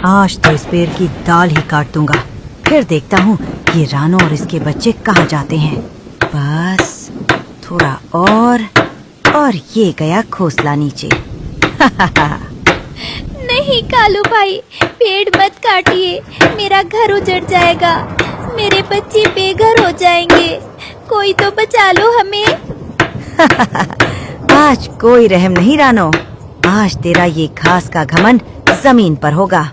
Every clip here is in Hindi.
आज तो इस पेड़ की डाल ही काट दूंगा। फिर देखता हूँ ये रानो और इसके बच्चे कहाँ जाते हैं। बस थोड़ा और ये गया घोंसला नीचे। नहीं कालू भाई, पेड़ मत काटिए, मेरा घर उजड़ जाएगा, मेरे बच्चे बेघर हो जाएंगे, कोई तो बचा लो हमें। आज कोई रहम नहीं रानो, आज तेरा ये घास का घमंड जमीन पर होगा।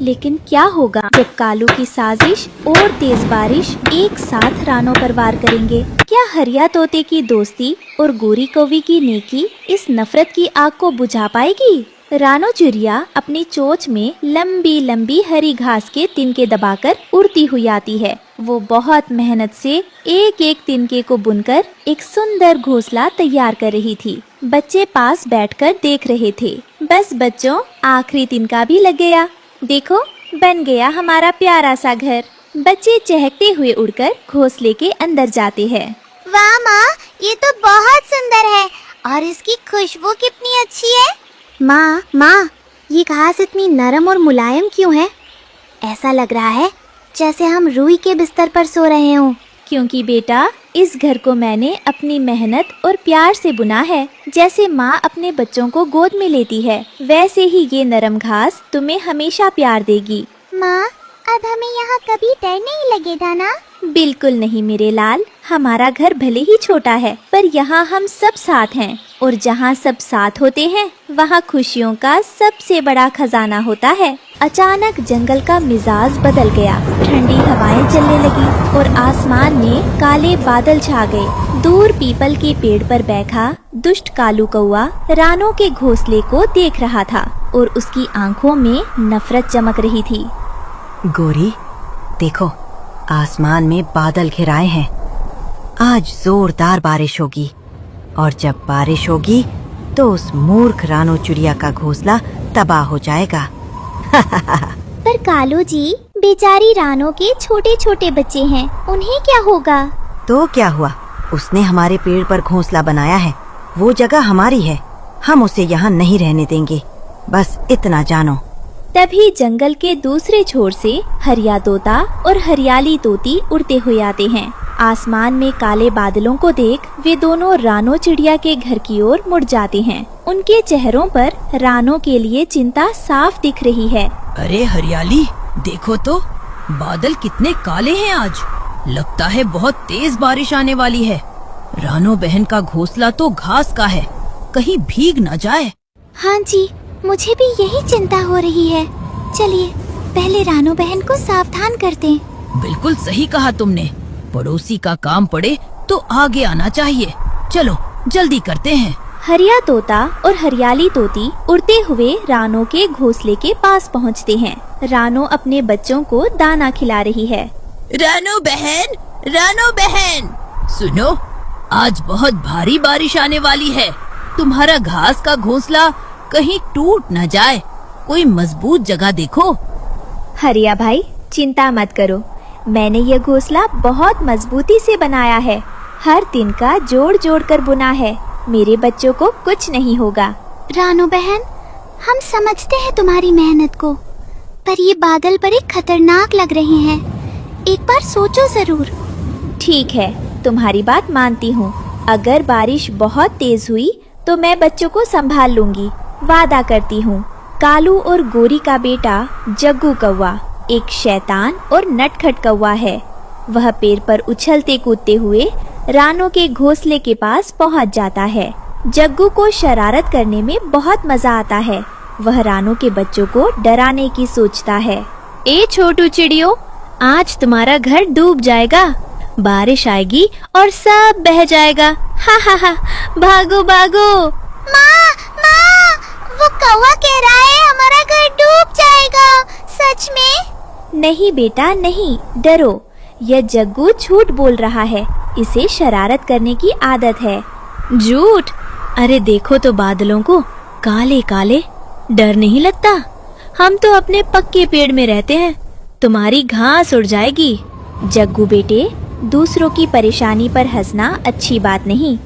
लेकिन क्या होगा जब कालू की साजिश और तेज बारिश एक साथ रानो पर वार करेंगे? क्या हरिया तोते की दोस्ती और गोरी कौवी की नेकी इस नफरत की आग को बुझा पाएगी? रानो चिड़िया अपनी चोंच में लंबी लंबी हरी घास के तिनके दबाकर उड़ती हुई आती है। वो बहुत मेहनत से एक एक तिनके को बुनकर एक सुंदर घोंसला तैयार कर रही थी। बच्चे पास बैठकर देख रहे थे। बस बच्चों, आखिरी तिनका भी लग गया। देखो, बन गया हमारा प्यारा सा घर। बच्चे चहकते हुए उड़कर घोंसले के अंदर जाते हैं। वाह माँ, ये तो बहुत सुंदर है और इसकी खुशबू कितनी अच्छी है। माँ, ये घास इतनी नरम और मुलायम क्यों है? ऐसा लग रहा है जैसे हम रूई के बिस्तर पर सो रहे हों। क्योंकि बेटा, इस घर को मैंने अपनी मेहनत और प्यार से बुना है। जैसे माँ अपने बच्चों को गोद में लेती है, वैसे ही ये नरम घास तुम्हें हमेशा प्यार देगी। माँ, अब हमें यहाँ कभी डर नहीं लगेगा ना? बिल्कुल नहीं मेरे लाल, हमारा घर भले ही छोटा है, पर यहाँ हम सब साथ हैं, और जहाँ सब साथ होते हैं वहाँ खुशियों का सबसे बड़ा खजाना होता है। अचानक जंगल का मिजाज बदल गया, ठंडी हवाएं चलने लगी और आसमान में काले बादल छा गए। दूर पीपल के पेड़ पर बैठा दुष्ट कालू कौआ रानो के घोंसले को देख रहा था और उसकी आंखों में नफरत चमक रही थी। गोरी, देखो, आसमान में बादल घिराए हैं। आज जोरदार बारिश होगी, और जब बारिश होगी तो उस मूर्ख रानो चिड़िया का घोंसला तबाह हो जाएगा। पर कालू जी, बेचारी रानो के छोटे छोटे बच्चे हैं, उन्हें क्या होगा? तो क्या हुआ, उसने हमारे पेड़ पर घोंसला बनाया है, वो जगह हमारी है, हम उसे यहाँ नहीं रहने देंगे, बस इतना जानो। तभी जंगल के दूसरे छोर से हरिया तोता और हरियाली तोती उड़ते हुए आते हैं। आसमान में काले बादलों को देख वे दोनों रानो चिड़िया के घर की ओर मुड़ जाते हैं। उनके चेहरों पर रानो के लिए चिंता साफ दिख रही है। अरे हरियाली, देखो तो, बादल कितने काले हैं आज, लगता है बहुत तेज बारिश आने वाली है। रानो बहन का घोंसला तो घास का है, कहीं भीग न जाए। हाँ जी, मुझे भी यही चिंता हो रही है। चलिए पहले रानो बहन को सावधान करते हैं। बिल्कुल सही कहा तुमने, पड़ोसी का काम पड़े तो आगे आना चाहिए। चलो जल्दी करते हैं। हरिया तोता और हरियाली तोती उड़ते हुए रानो के घोंसले के पास पहुंचते हैं। रानो अपने बच्चों को दाना खिला रही है। रानो बहन, सुनो, आज बहुत भारी बारिश आने वाली है। तुम्हारा घास का घोंसला कहीं टूट न जाए, कोई मजबूत जगह देखो। हरिया भाई, चिंता मत करो, मैंने ये घोंसला बहुत मजबूती से बनाया है, हर तिनका जोड़ जोड़ कर बुना है, मेरे बच्चों को कुछ नहीं होगा। रानो बहन, हम समझते हैं तुम्हारी मेहनत को, पर ये बादल बड़े खतरनाक लग रहे हैं, एक बार सोचो जरूर। ठीक है, तुम्हारी बात मानती हूँ, अगर बारिश बहुत तेज हुई तो मैं बच्चों को संभाल लूंगी, वादा करती हूँ। कालू और गोरी का बेटा जग्गू कौवा एक शैतान और नटखट कौवा है। वह पेड़ पर उछलते कूदते हुए रानो के घोंसले के पास पहुँच जाता है। जग्गू को शरारत करने में बहुत मजा आता है। वह रानो के बच्चों को डराने की सोचता है। ए छोटू चिड़ियों, आज तुम्हारा घर डूब जाएगा, बारिश आएगी और सब बह जाएगा। हा हा हा, भागो भागो। माँ, वो कौवा कह रहा है हमारा घर डूब जाएगा, सच में? नहीं बेटा नहीं, डरो, यह जग्गू झूठ बोल रहा है, इसे शरारत करने की आदत है। झूठ? अरे देखो तो बादलों को, काले काले, डर नहीं लगता? हम तो अपने पक्के पेड़ में रहते हैं, तुम्हारी घास उड़ जाएगी। जग्गू बेटे, दूसरों की परेशानी पर हंसना अच्छी बात नहीं,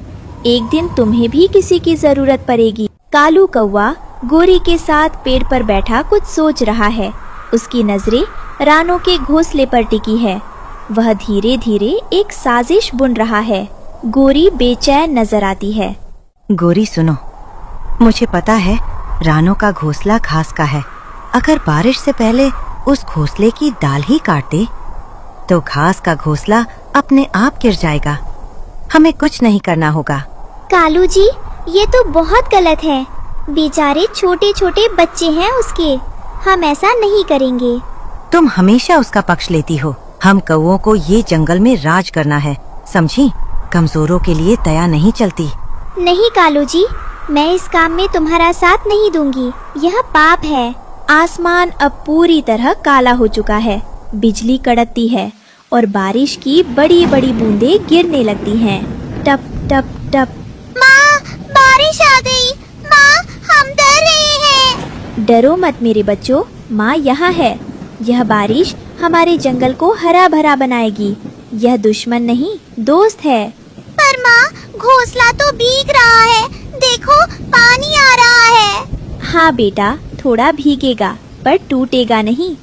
एक दिन तुम्हें भी किसी की जरूरत पड़ेगी। कालू कौवा गोरी के साथ पेड़ पर बैठा कुछ सोच रहा है। उसकी नजरें रानो के घोंसले पर टिकी है। वह धीरे धीरे एक साजिश बुन रहा है। गोरी बेचैन नजर आती है। गोरी सुनो, मुझे पता है रानो का घोंसला घास का है। अगर बारिश से पहले उस घोंसले की डाल ही काट दे तो घास का घोंसला अपने आप गिर जाएगा। हमें कुछ नहीं करना होगा। कालू जी, ये तो बहुत गलत है। बेचारे छोटे छोटे बच्चे हैं उसके। हम ऐसा नहीं करेंगे। तुम हमेशा उसका पक्ष लेती हो। हम कौओं को ये जंगल में राज करना है, समझी? कमजोरों के लिए दया नहीं चलती। नहीं कालू जी, मैं इस काम में तुम्हारा साथ नहीं दूंगी। यह पाप है। आसमान अब पूरी तरह काला हो चुका है। बिजली कड़कती है और बारिश की बड़ी बड़ी बूंदें गिरने लगती हैं। टप टप टप। माँ, बारिश आ गई। माँ, हम डर रहे हैं। डरो मत मेरे बच्चों, माँ यहाँ है। यह बारिश हमारे जंगल को हरा भरा बनाएगी। यह दुश्मन नहीं, दोस्त है। पर माँ, घोंसला तो भीग रहा है। देखो, पानी आ रहा है। हाँ बेटा, थोड़ा भीगेगा पर टूटेगा नहीं।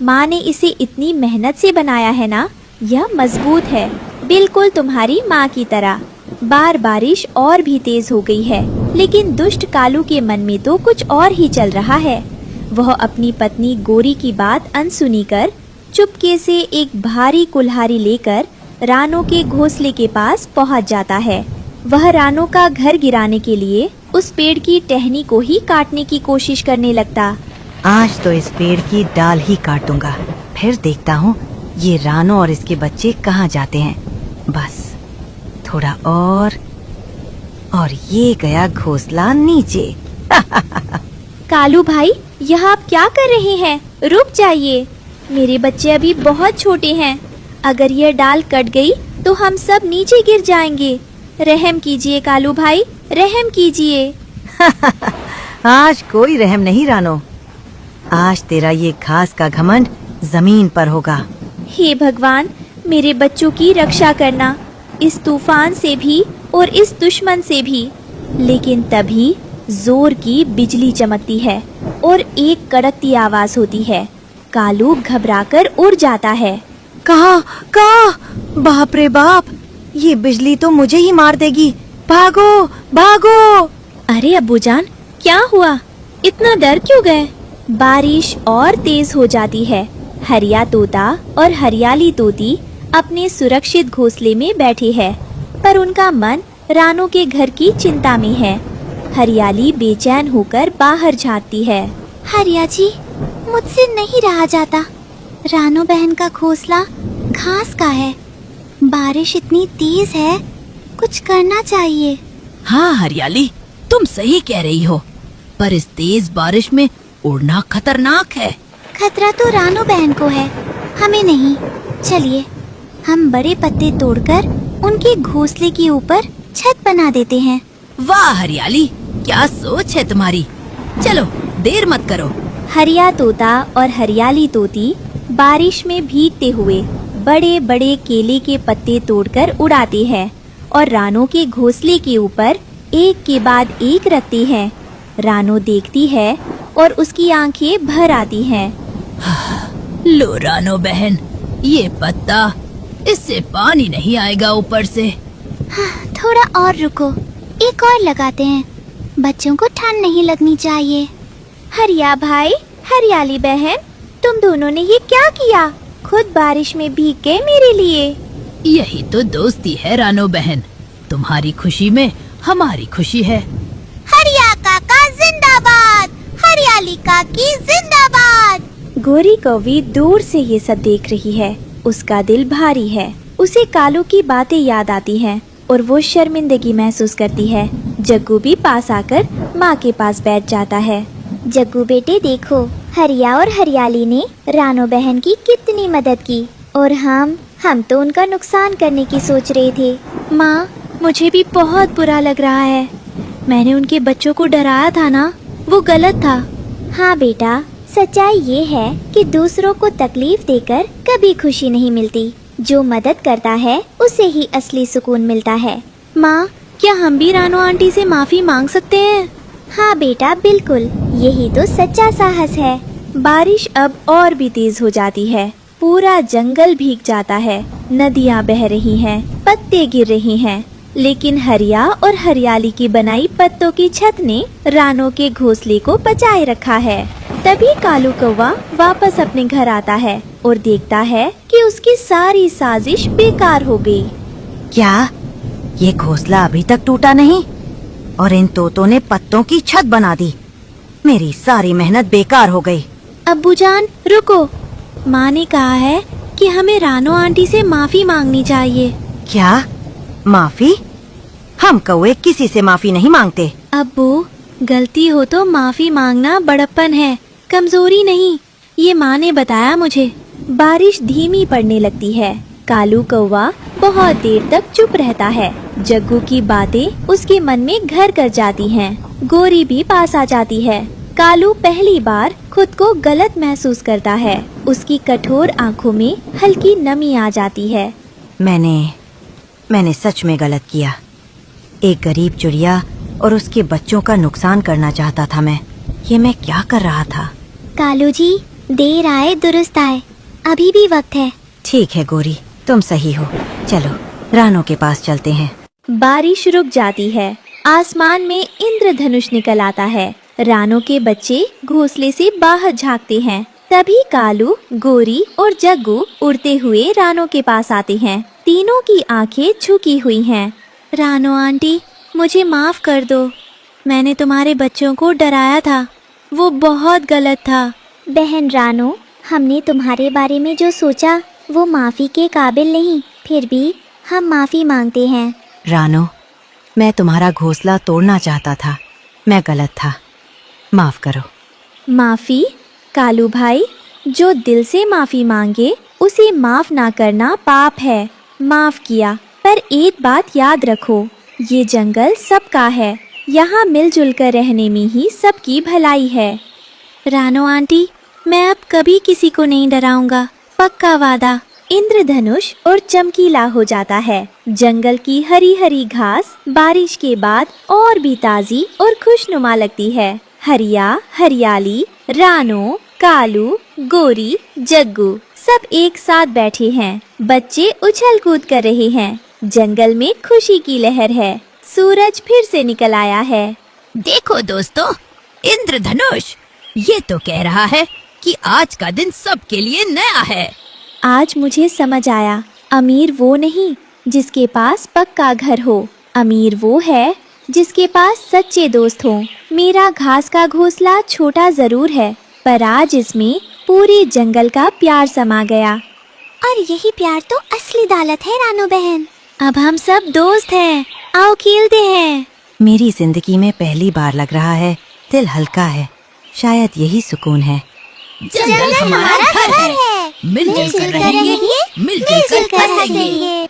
माँ ने इसे इतनी मेहनत से बनाया है ना, यह मजबूत है, बिल्कुल तुम्हारी माँ की तरह। बारिश और भी तेज हो गई है, लेकिन दुष्ट कालू के मन में तो कुछ और ही चल रहा है। वह अपनी पत्नी गोरी की बात अनसुनी कर चुपके से एक भारी कुल्हाड़ी लेकर रानो के घोंसले के पास पहुंच जाता है। वह रानो का घर गिराने के लिए उस पेड़ की टहनी को ही काटने की कोशिश करने लगता। आज तो इस पेड़ की डाल ही काट दूंगा, फिर देखता हूँ ये रानो और इसके बच्चे कहाँ जाते हैं। बस थोड़ा और ये गया घोंसला नीचे। कालू भाई, यह आप क्या कर रहे हैं? रुक जाइए, मेरे बच्चे अभी बहुत छोटे हैं। अगर यह डाल कट गई तो हम सब नीचे गिर जाएंगे। रहम कीजिए कालू भाई, रहम कीजिए। आज कोई रहम नहीं रानो। आज तेरा ये घास का घमंड जमीन पर होगा। हे भगवान, मेरे बच्चों की रक्षा करना, इस तूफान से भी और इस दुश्मन से भी। लेकिन तभी जोर की बिजली चमकती है और एक कड़कती आवाज होती है। कालू घबराकर उड़ जाता है। कहाँ? बाप रे बाप, ये बिजली तो मुझे ही मार देगी। भागो भागो। अरे अब्बूजान, क्या हुआ? इतना डर क्यों गए? बारिश और तेज हो जाती है। हरिया तोता और हरियाली तोती अपने सुरक्षित घोंसले में बैठे हैं, पर उनका मन रानो के घर की चिंता में है। हरियाली बेचैन होकर बाहर झांकती है। हरिया जी, मुझसे नहीं रहा जाता। रानो बहन का घोंसला घास का है। बारिश इतनी तेज है, कुछ करना चाहिए। हाँ हरियाली, तुम सही कह रही हो, पर इस तेज बारिश में उड़ना खतरनाक है। खतरा तो रानो बहन को है, हमें नहीं। चलिए, हम बड़े पत्ते तोड़कर उनके घोंसले के ऊपर छत बना देते हैं। वाह हरियाली, क्या सोच है तुम्हारी। चलो, देर मत करो। हरिया तोता और हरियाली तोती बारिश में भीगते हुए बड़े बड़े केले के पत्ते तोड़कर उड़ाते हैं और रानो के घोंसले के ऊपर एक के बाद एक रखती हैं। रानो देखती है और उसकी आंखें भर आती हैं। लो रानो बहन, ये पत्ता, इससे पानी नहीं आएगा ऊपर से। थोड़ा और रुको, एक और लगाते हैं। बच्चों को ठंड नहीं लगनी चाहिए। हरिया भाई, हरियाली बहन, तुम दोनों ने ये क्या किया? खुद बारिश में भीग गए मेरे लिए। यही तो दोस्ती है रानो बहन, तुम्हारी खुशी में हमारी खुशी है। हरिया काका जिंदाबाद, हरियाली काकी जिंदाबाद। गोरी कौवी दूर से ये सब देख रही है। उसका दिल भारी है। उसे कालू की बातें याद आती हैं और वो शर्मिंदगी महसूस करती है। जग्गू भी पास आकर माँ के पास बैठ जाता है। जग्गू बेटे देखो, हरिया और हरियाली ने रानो बहन की कितनी मदद की, और हम तो उनका नुकसान करने की सोच रहे थे। माँ, मुझे भी बहुत बुरा लग रहा है। मैंने उनके बच्चों को डराया था ना, वो गलत था। हाँ बेटा, सच्चाई ये है कि दूसरों को तकलीफ देकर कभी खुशी नहीं मिलती। जो मदद करता है उसे ही असली सुकून मिलता है। माँ, क्या हम भी रानो आंटी से माफी मांग सकते हैं? हाँ बेटा, बिल्कुल, यही तो सच्चा साहस है। बारिश अब और भी तेज हो जाती है। पूरा जंगल भीग जाता है, नदियाँ बह रही हैं, पत्ते गिर रही हैं, लेकिन हरिया और हरियाली की बनाई पत्तों की छत ने रानो के घोंसले को बचाए रखा है। तभी कालू कौवा वापस अपने घर आता है और देखता है कि उसकी सारी साजिश बेकार हो गई। क्या ये घोंसला अभी तक टूटा नहीं? और इन तोतों ने पत्तों की छत बना दी। मेरी सारी मेहनत बेकार हो गई। अब्बूजान रुको, माँ ने कहा है कि हमें रानो आंटी से माफी मांगनी चाहिए। क्या माफी? हम कौवे किसी से माफी नहीं मांगते। अब्बू, गलती हो तो माफी मांगना बड़प्पन है, कमजोरी नहीं, ये माँ ने बताया मुझे। बारिश धीमी पड़ने लगती है। कालू कौवा बहुत देर तक चुप रहता है। जग्गू की बातें उसके मन में घर कर जाती हैं। गोरी भी पास आ जाती है। कालू पहली बार खुद को गलत महसूस करता है। उसकी कठोर आंखों में हल्की नमी आ जाती है। मैंने सच में गलत किया। एक गरीब चिड़िया और उसके बच्चों का नुकसान करना चाहता था मैं। ये मैं क्या कर रहा था? कालू जी, देर आए दुरुस्त आए, अभी भी वक्त है। ठीक है गोरी, तुम सही हो। चलो रानो के पास चलते हैं। बारिश रुक जाती है। आसमान में इंद्रधनुष निकल आता है। रानो के बच्चे घोंसले से बाहर झांकते हैं। तभी कालू, गोरी और जग्गू उड़ते हुए रानो के पास आते हैं। तीनों की आंखें झुकी हुई हैं। रानो आंटी, मुझे माफ कर दो। मैंने तुम्हारे बच्चों को डराया था, वो बहुत गलत था। बहन रानो, हमने तुम्हारे बारे में जो सोचा वो माफी के काबिल नहीं, फिर भी हम माफी मांगते हैं। रानो, मैं तुम्हारा घोंसला तोड़ना चाहता था, मैं गलत था, माफ करो। माफी? कालू भाई, जो दिल से माफी मांगे उसे माफ ना करना पाप है। माफ किया, पर एक बात याद रखो, ये जंगल सबका है। यहाँ मिलजुल कर रहने में ही सबकी भलाई है। रानो आंटी, मैं अब कभी किसी को नहीं डराऊंगा, पक्का वादा। इंद्रधनुष और चमकीला हो जाता है। जंगल की हरी हरी घास बारिश के बाद और भी ताजी और खुशनुमा लगती है। हरिया, हरियाली, रानो, कालू, गोरी, जग्गू सब एक साथ बैठे हैं। बच्चे उछल कूद कर रहे हैं। जंगल में खुशी की लहर है। सूरज फिर से निकल आया है। देखो दोस्तों, इंद्रधनुष ये तो कह रहा है कि आज का दिन सबके लिए नया है। आज मुझे समझ आया, अमीर वो नहीं जिसके पास पक्का घर हो, अमीर वो है जिसके पास सच्चे दोस्त हों। मेरा घास का घोंसला छोटा जरूर है, पर आज इसमें पूरे जंगल का प्यार समा गया। और यही प्यार तो असली दौलत है रानो बहन। अब हम सब दोस्त हैं, आओ खेलते हैं। मेरी जिंदगी में पहली बार लग रहा है दिल हल्का है। शायद यही सुकून है। जंगल हमारा घर है, मिलजुल कर रहेंगे, मिलजुल कर हंसेंगे।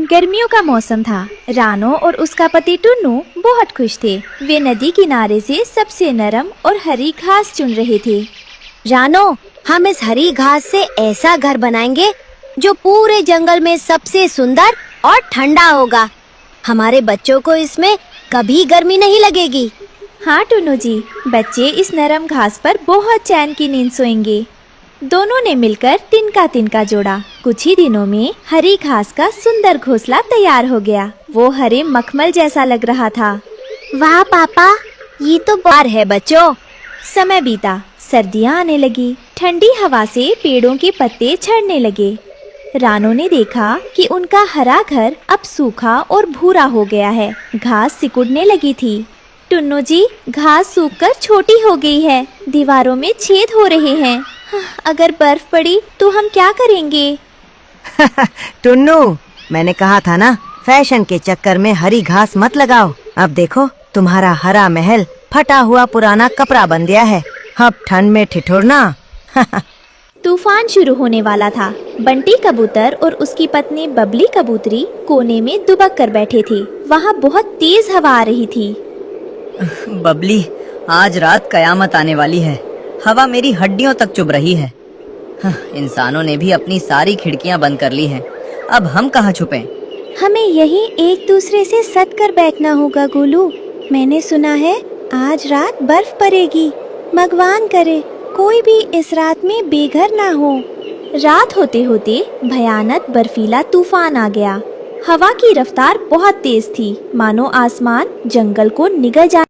गर्मियों का मौसम था। रानो और उसका पति टुन्नू बहुत खुश थे। वे नदी किनारे से सबसे नरम और हरी घास चुन रहे थे। रानो, हम इस हरी घास से ऐसा घर बनाएंगे जो पूरे जंगल में सबसे सुंदर और ठंडा होगा। हमारे बच्चों को इसमें कभी गर्मी नहीं लगेगी। हाँ टुन्नू जी, बच्चे इस नरम घास पर बहुत चैन की नींद सोएंगे। दोनों ने मिलकर तिनका तिनका जोड़ा। कुछ ही दिनों में हरी घास का सुंदर घोंसला तैयार हो गया। वो हरे मखमल जैसा लग रहा था। वाह पापा, ये तो बार है बच्चों। समय बीता, सर्दियाँ आने लगी। ठंडी हवा से पेड़ों के पत्ते झड़ने लगे। रानो ने देखा कि उनका हरा घर अब सूखा और भूरा हो गया है। घास सिकुड़ने लगी थी। टुन्नू जी, घास सूखकर छोटी हो गई है, दीवारों में छेद हो रहे हैं। अगर बर्फ पड़ी तो हम क्या करेंगे? टुन्नू, मैंने कहा था ना, फैशन के चक्कर में हरी घास मत लगाओ। अब देखो, तुम्हारा हरा महल फटा हुआ पुराना कपड़ा बन गया है। अब ठंड में ठिठुरना। तूफान शुरू होने वाला था। बंटी कबूतर और उसकी पत्नी बबली कबूतरी कोने में दुबक कर बैठे थे। वहाँ बहुत तेज हवा आ रही थी। बबली, आज रात कयामत आने वाली है। हवा मेरी हड्डियों तक चुभ रही है। इंसानों ने भी अपनी सारी खिड़कियां बंद कर ली हैं। अब हम कहाँ छुपें? हमें यही एक दूसरे से सट कर बैठना होगा गोलू। मैंने सुना है आज रात बर्फ पड़ेगी। भगवान करे कोई भी इस रात में बेघर ना हो। रात होते होते भयानक बर्फीला तूफान आ गया। हवा की रफ्तार बहुत तेज थी, मानो आसमान जंगल को निगल जा